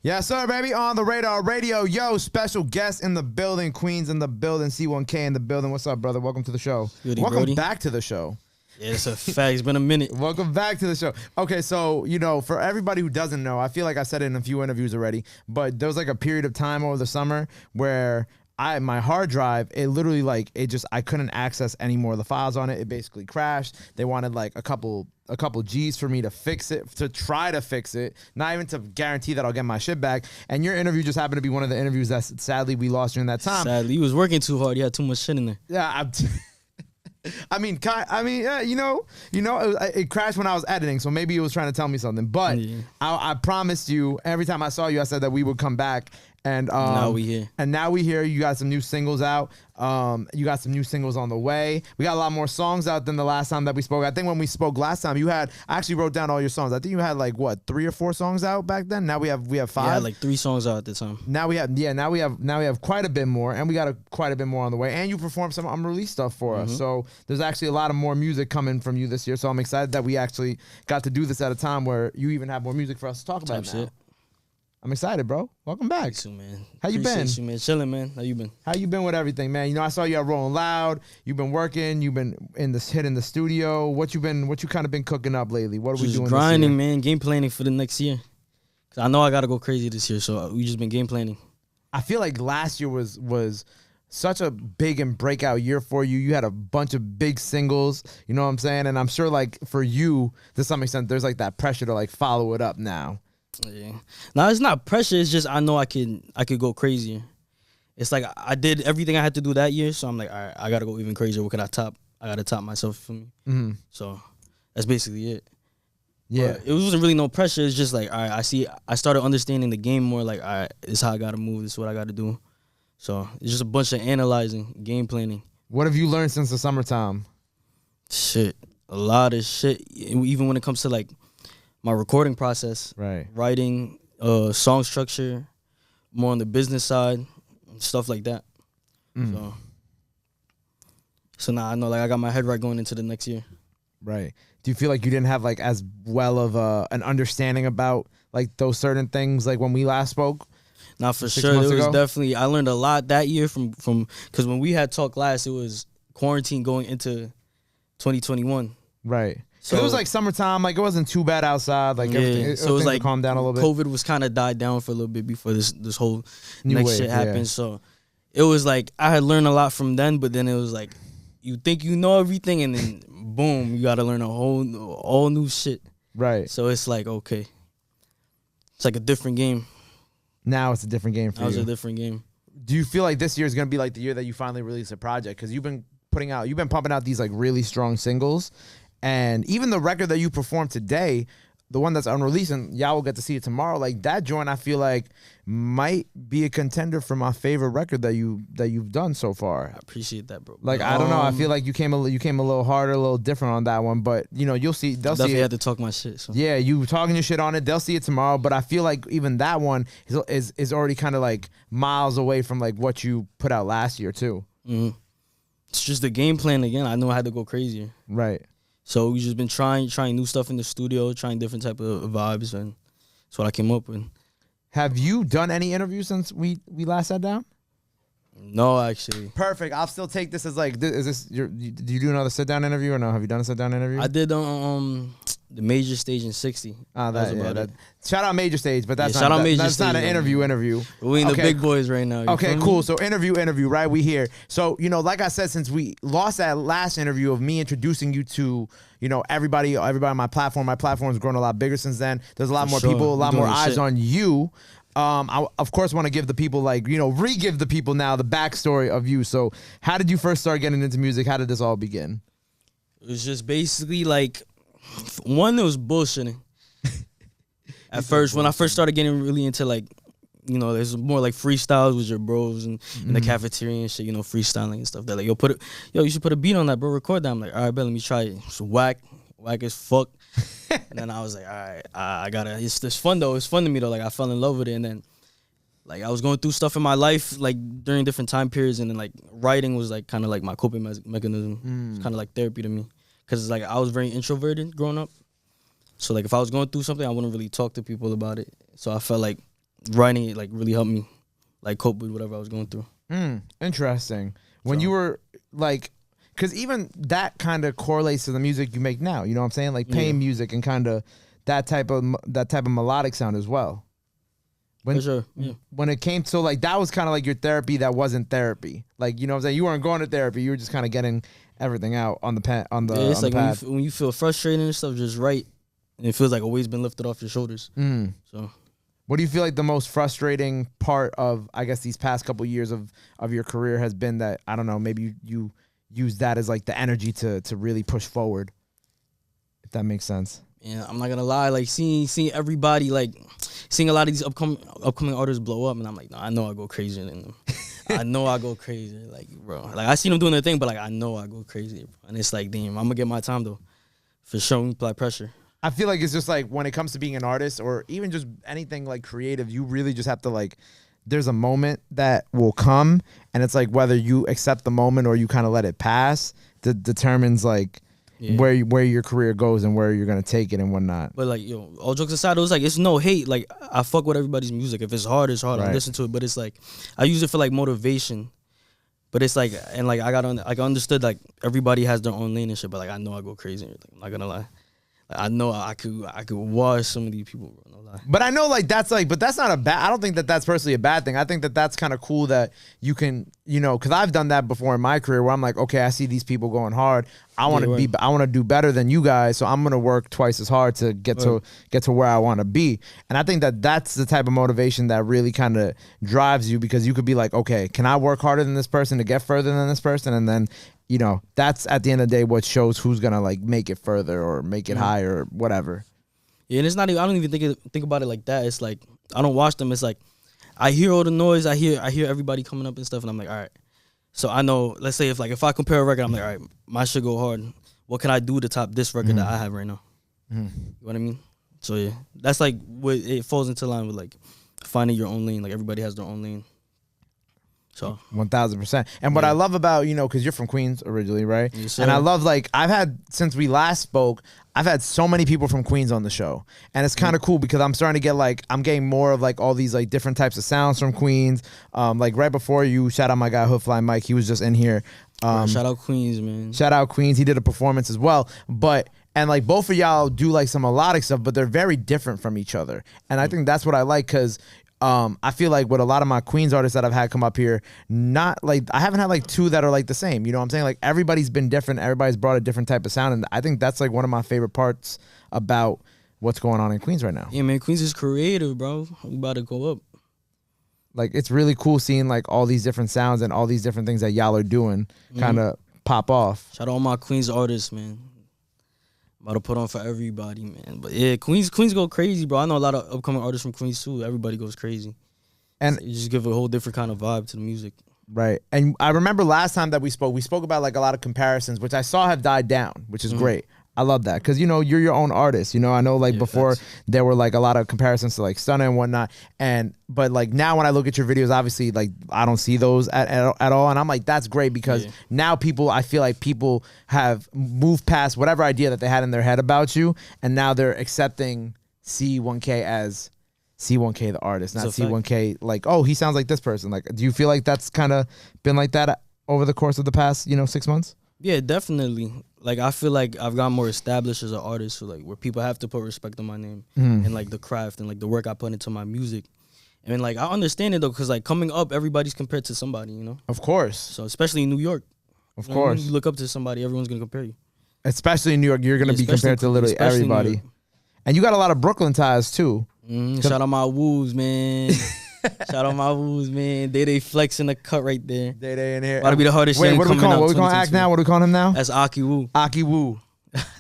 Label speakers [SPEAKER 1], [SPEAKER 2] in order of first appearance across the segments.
[SPEAKER 1] Yes, sir, baby. On the Radar Radio. Yo, special guest in the building. Queens in the building. CEE1K in the building. What's up, brother? Welcome to the show.
[SPEAKER 2] Goody,
[SPEAKER 1] Welcome
[SPEAKER 2] Brody.
[SPEAKER 1] back to the show.
[SPEAKER 2] Yeah, it's a fact. It's been a minute.
[SPEAKER 1] Welcome back to the show. Okay, so, for everybody who doesn't know, I feel like I said it in a few interviews already, but there was like a period of time over the summer where my hard drive, it literally I couldn't access any more of the files on it. It basically crashed. They wanted like a couple G's for me to fix it, to try to fix it, not even to guarantee that I'll get my shit back. And your interview just happened to be one of the interviews that sadly we lost during that time.
[SPEAKER 2] Sadly, you was working too hard. You had too much shit in there.
[SPEAKER 1] Yeah, it crashed when I was editing, so maybe it was trying to tell me something. But yeah. I promised you, every time I saw you, I said that we would come back. And
[SPEAKER 2] now we here.
[SPEAKER 1] And now we here. You got some new singles out. You got some new singles on the way. We got a lot more songs out than the last time that we spoke. I think when we spoke last time, I actually wrote down all your songs. I think you had 3 or 4 songs out back then. Now we have 5.
[SPEAKER 2] Yeah, I had like 3 songs out at the time.
[SPEAKER 1] Now we have quite a bit more, and we got quite a bit more on the way. And you performed some unreleased stuff for us. So there's actually a lot of more music coming from you this year. So I'm excited that we actually got to do this at a time where you even have more music for us to talk about now.
[SPEAKER 2] Shit.
[SPEAKER 1] I'm excited, bro. Welcome back.
[SPEAKER 2] Too, man.
[SPEAKER 1] How you been?
[SPEAKER 2] You, man. Chilling, man. How you been?
[SPEAKER 1] How you been with everything, man? I saw you at Rolling Loud. You've been working. You've been hitting the studio. What you kind of been cooking up lately? What are we doing?
[SPEAKER 2] Grinding,
[SPEAKER 1] this year?
[SPEAKER 2] Man. Game planning for the next year. Cause I know I gotta go crazy this year, so we just been game planning.
[SPEAKER 1] I feel like last year was such a big and breakout year for you. You had a bunch of big singles. You know what I'm saying? And I'm sure for you, to some extent, there's that pressure to follow it up now.
[SPEAKER 2] Yeah. Now it's not pressure. It's just I know I could go crazier. It's like I did everything I had to do that year, so I'm like, all right, I gotta go even crazier. What could I top? I gotta top myself for me. Mm-hmm. So that's basically it. Yeah, but it wasn't really no pressure. It's just like, all right, I started understanding the game more. Like, all right, this is how I gotta move. This is what I gotta do. So it's just a bunch of analyzing, game planning.
[SPEAKER 1] What have you learned since the summertime?
[SPEAKER 2] Shit, a lot of shit. Even when it comes to my recording process,
[SPEAKER 1] right?
[SPEAKER 2] Writing, song structure, more on the business side, stuff like that. So now I know I got my head right going into the next year.
[SPEAKER 1] Right. Do you feel like you didn't have as well of an understanding about those certain things when we last spoke?
[SPEAKER 2] Now for sure, it was definitely, I learned a lot that year from because when we had talked last, it was quarantine going into 2021.
[SPEAKER 1] Right. So it was summertime, it wasn't too bad outside, everything,
[SPEAKER 2] so it was
[SPEAKER 1] calmed down a little bit.
[SPEAKER 2] COVID was kind of died down for a little bit before this whole next shit happened.
[SPEAKER 1] Yeah.
[SPEAKER 2] So it was I had learned a lot from then, but then it was you think you know everything, and then boom, you got to learn all new shit.
[SPEAKER 1] Right.
[SPEAKER 2] So it's okay, it's a different game.
[SPEAKER 1] Now it's a different game for you.
[SPEAKER 2] Now it's a different game.
[SPEAKER 1] Do you feel like this year is gonna be the year that you finally release a project? Because you've been pumping out these really strong singles. And even the record that you performed today, the one that's unreleased, and y'all will get to see it tomorrow. That joint, I feel might be a contender for my favorite record that you've done so far.
[SPEAKER 2] I appreciate that, bro.
[SPEAKER 1] I don't know. I feel like you came a little harder, a little different on that one. But you'll see. They'll see.
[SPEAKER 2] Definitely had to talk my shit. So.
[SPEAKER 1] Yeah, you talking your shit on it. They'll see it tomorrow. But I feel even that one is already kind of miles away from what you put out last year too.
[SPEAKER 2] Mm-hmm. It's just the game plan again. I know I had to go crazier.
[SPEAKER 1] Right.
[SPEAKER 2] So we just been trying new stuff in the studio, trying different type of vibes, and that's what I came up with.
[SPEAKER 1] Have you done any interviews since we last sat down?
[SPEAKER 2] No, actually.
[SPEAKER 1] Perfect. I'll still take this as is this do you do another sit down interview or no? Have you done a sit down interview?
[SPEAKER 2] I did the Major Stage in 60.
[SPEAKER 1] Shout out Major Stage, but that's
[SPEAKER 2] not
[SPEAKER 1] an interview.
[SPEAKER 2] We in the big boys right now.
[SPEAKER 1] Okay, cool. So interview, right? We here. So like I said, since we lost that last interview of me introducing you to everybody on my platform's grown a lot bigger since then. There's a lot more people, a lot more eyes on you. I of course want to give the people re-give the people now the backstory of you. So how did you first start getting into music? How did this all begin?
[SPEAKER 2] It was just basically one, it was bullshitting. At first, when I first started getting really into there's more freestyles with your bros and in the cafeteria and shit, freestyling and stuff. They're like, you should put a beat on that, bro. Record that. I'm like, all right, bet, let me try it. It's whack as fuck. And then I was like, all right, I gotta. It's fun though. It's fun to me though. I fell in love with it, and then I was going through stuff in my life during different time periods, and then writing was kind of my coping mechanism. It's kind of therapy to me, because I was very introverted growing up. So if I was going through something, I wouldn't really talk to people about it. So I felt writing it like really helped me like cope with whatever I was going through.
[SPEAKER 1] Interesting. When you were like, because even that kind of correlates to the music you make now. You know what I'm saying? Like pain music and kind of that type of melodic sound as well.
[SPEAKER 2] For sure. Yeah.
[SPEAKER 1] When it came to like, that was kind of like your therapy that wasn't therapy. Like, you know what I'm saying? You weren't going to therapy. You were just kind of getting everything out on the pen, on the
[SPEAKER 2] it's
[SPEAKER 1] on
[SPEAKER 2] like
[SPEAKER 1] the pad.
[SPEAKER 2] when you feel frustrated and stuff, just write. And it feels like a weight's been lifted off your shoulders. So
[SPEAKER 1] what do you feel like the most frustrating part of, I guess, these past couple years of your career has been that, I don't know, maybe you use that as like the energy to really push forward, if that makes sense?
[SPEAKER 2] Yeah, I'm not gonna lie, like seeing everybody, like seeing a lot of these upcoming artists blow up, and I'm like, no, I know I go crazier than them. I know I go crazy, like, bro. Like, I see them doing their thing, but like, I know I go crazy, bro. And it's like, damn, I'm gonna get my time though, for sure. We apply pressure.
[SPEAKER 1] I feel like it's just like when it comes to being an artist or even just anything like creative, you really just have to like, there's a moment that will come, and it's like whether you accept the moment or you kind of let it pass that determines like where your career goes and where you're gonna take it and whatnot.
[SPEAKER 2] But like, yo, all jokes aside, it was like, it's no hate. Like, I fuck with everybody's music. If it's hard, it's hard. I listen to it, but it's like, I use it for like motivation. But it's like, and like I understood like everybody has their own lane and shit. But like, I know I go crazy. Like, I'm not gonna lie. Like, I know I could wash some of these people, bro. No lie.
[SPEAKER 1] But I know like that's like, but that's not a bad. I don't think that that's personally a bad thing. I think that that's kind of cool that you can, you know, because I've done that before in my career where I'm like, okay, I see these people going hard. I want to I want to do better than you guys, so I'm gonna work twice as hard to get to where I want to be. And I think that that's the type of motivation that really kind of drives you, because you could be like, okay, can I work harder than this person to get further than this person? And then, you know, that's at the end of the day what shows who's gonna like make it further or make it higher or whatever.
[SPEAKER 2] Yeah, and it's not even, I don't even think about it like that. It's like, I don't watch them. It's like, I hear all the noise. I hear everybody coming up and stuff, and I'm like, all right. So I know, let's say if I compare a record, I'm like, all right, my shit go hard. What can I do to top this record that I have right now? You know what I mean? So yeah, that's like what it falls into line with like finding your own lane. Like, everybody has their own lane. So
[SPEAKER 1] 1000%. And what I love about, you know, because you're from Queens originally, right?
[SPEAKER 2] Yes, sir.
[SPEAKER 1] And I love, like, I've had, since we last spoke, I've had so many people from Queens on the show. And it's kind of cool because I'm starting to get like, I'm getting more of like all these like different types of sounds from Queens. Like right before you, shout out my guy Hoodfly Mike, he was just in here.
[SPEAKER 2] Shout out Queens, man.
[SPEAKER 1] Shout out Queens. He did a performance as well. And like both of y'all do like some melodic stuff, but they're very different from each other. And I think that's what I like, because I feel like with a lot of my Queens artists that I've had come up here, not like, I haven't had like two that are like the same. You know what I'm saying? Like, everybody's been different. Everybody's brought a different type of sound. And I think that's like one of my favorite parts about what's going on in Queens right now.
[SPEAKER 2] Yeah, man, Queens is creative, bro. We about to go up.
[SPEAKER 1] Like, it's really cool seeing like all these different sounds and all these different things that y'all are doing kind of pop off.
[SPEAKER 2] Shout out all my Queens artists, man. About to put on for everybody, man. But yeah, Queens go crazy, bro. I know a lot of upcoming artists from Queens too. Everybody goes crazy. And so you just give a whole different kind of vibe to the music.
[SPEAKER 1] Right. And I remember last time that we spoke about like a lot of comparisons, which I saw have died down, which is great. I love that, because, you know, you're your own artist. You know, I know like before there were like a lot of comparisons to like Stunna and whatnot. But like now when I look at your videos, obviously like I don't see those at all. And I'm like, that's great, because now I feel like people have moved past whatever idea that they had in their head about you. And now they're accepting CEE1K as CEE1K the artist, not CEE1K like, oh, he sounds like this person. Like, do you feel like that's kind of been like that over the course of the past, 6 months?
[SPEAKER 2] Yeah, definitely. Like, I feel like I've gotten more established as an artist, so like where people have to put respect on my name and like the craft and like the work I put into my music. And like, I understand it though, because like coming up, everybody's compared to somebody, you know?
[SPEAKER 1] Of course.
[SPEAKER 2] So especially in New York.
[SPEAKER 1] Of course.
[SPEAKER 2] When you look up to somebody, everyone's going to compare you.
[SPEAKER 1] Especially in New York, you're going to be compared to literally everybody. And you got a lot of Brooklyn ties too.
[SPEAKER 2] Shout out my woos, man. Shout out my woos, man. They flexing the cut right there.
[SPEAKER 1] They in here.
[SPEAKER 2] About to be the hardest
[SPEAKER 1] Wait,
[SPEAKER 2] shit.
[SPEAKER 1] what are we calling? What we calling Act now? What are we calling him now?
[SPEAKER 2] That's Aki Woo.
[SPEAKER 1] Aki Woo.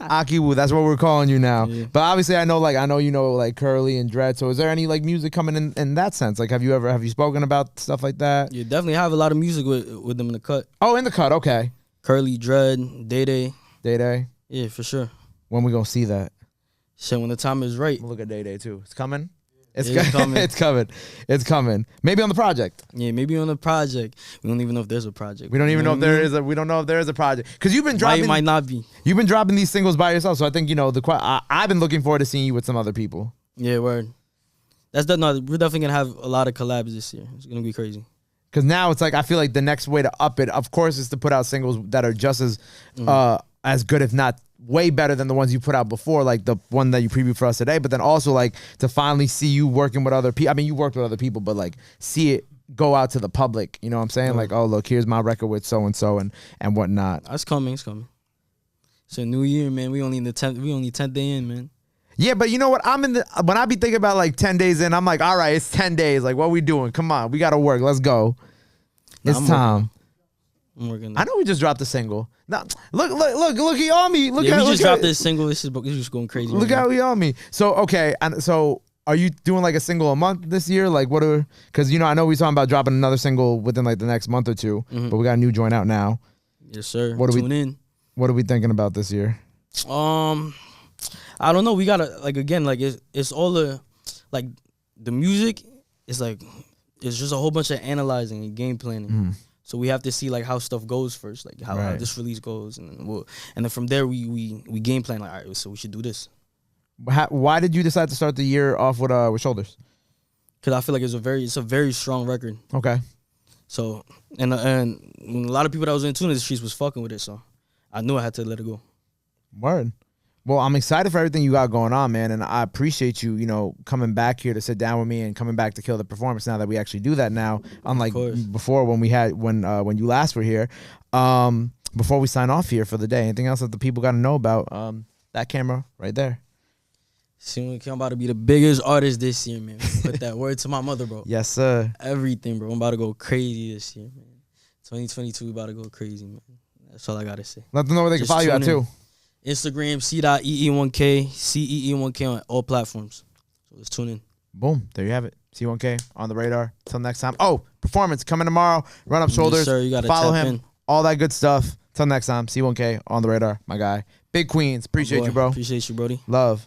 [SPEAKER 1] Aki Woo. That's what we're calling you now. Yeah. But obviously, I know you know like Curly and Dread. So is there any like music coming in that sense? Like, have you spoken about stuff like that?
[SPEAKER 2] Yeah, definitely have a lot of music with them in the cut.
[SPEAKER 1] Oh, in the cut. Okay.
[SPEAKER 2] Curly, Dread, Day. Yeah, for sure.
[SPEAKER 1] When we gonna see that?
[SPEAKER 2] Shit, when the time is right.
[SPEAKER 1] We'll look at Day too. It's coming. It's
[SPEAKER 2] coming.
[SPEAKER 1] It's coming. It's coming. Maybe on the project.
[SPEAKER 2] Yeah, maybe on the project. We don't even know if there's a project.
[SPEAKER 1] We don't even know if there is a. We don't know if there is a project, because you've been dropping.
[SPEAKER 2] Might not be.
[SPEAKER 1] You've been dropping these singles by yourself, so I think I've been looking forward to seeing you with some other people.
[SPEAKER 2] Yeah, word. We're definitely gonna have a lot of collabs this year. It's gonna be crazy.
[SPEAKER 1] Because now it's like I feel like the next way to up it, of course, is to put out singles that are just as good, if not way better than the ones you put out before, like the one that you previewed for us today. But then also like to finally see you working with other people. I mean, you worked with other people, but like see it go out to the public. You know what I'm saying? Like, oh look, here's my record with so and so and whatnot.
[SPEAKER 2] It's coming. It's coming. It's a new year, man. We only 10th day in, man.
[SPEAKER 1] Yeah, but you know what? When I be thinking about like 10 days in, I'm like, all right, it's 10 days. Like, what we doing? Come on, we got to work. Let's go. It's time.
[SPEAKER 2] I'm working.
[SPEAKER 1] I know we just dropped a single. Now, look, he on me.
[SPEAKER 2] We just dropped this single. This is just going crazy.
[SPEAKER 1] Look how he on me. So, okay, and so are you doing like a single a month this year? Like, because, you know, I know we're talking about dropping another single within like the next month or two, but we got a new joint out now.
[SPEAKER 2] Yes, sir.
[SPEAKER 1] Tune
[SPEAKER 2] in.
[SPEAKER 1] What are we thinking about this year?
[SPEAKER 2] I don't know. We gotta it's all the the music is it's just a whole bunch of analyzing and game planning. So we have to see like how stuff goes first, like how this release goes, and then from there we game plan like, all right, so we should do this.
[SPEAKER 1] Why did you decide to start the year off with Shoulders?
[SPEAKER 2] Because I feel like it's a very strong record.
[SPEAKER 1] Okay.
[SPEAKER 2] So and a lot of people that was in tune in the streets was fucking with it, so I knew I had to let it go.
[SPEAKER 1] Word. Well, I'm excited for everything you got going on, man, and I appreciate you, you know, coming back here to sit down with me and coming back to kill the performance. Now that we actually do that now, unlike before when you last were here. Before we sign off here for the day, anything else that the people got to know about that camera right there?
[SPEAKER 2] CEE1K, I'm about to be the biggest artist this year, man. Put that word to my mother, bro.
[SPEAKER 1] Yes, sir.
[SPEAKER 2] Everything, bro. I'm about to go crazy this year, man. 2022, we about to go crazy, man. That's all I gotta say.
[SPEAKER 1] Let them know where they can follow you at too.
[SPEAKER 2] Instagram, CEE1K, CEE1K on all platforms. So let's tune in.
[SPEAKER 1] Boom. There you have it. CEE1K on the radar. Till next time. Oh, performance coming tomorrow. Run Up Shoulders.
[SPEAKER 2] Yes, sir. You gotta
[SPEAKER 1] follow
[SPEAKER 2] tap
[SPEAKER 1] him.
[SPEAKER 2] in.
[SPEAKER 1] All that good stuff. Till next time. CEE1K on the radar. My guy. Big Queens. Appreciate you, bro.
[SPEAKER 2] Appreciate you, Brody.
[SPEAKER 1] Love.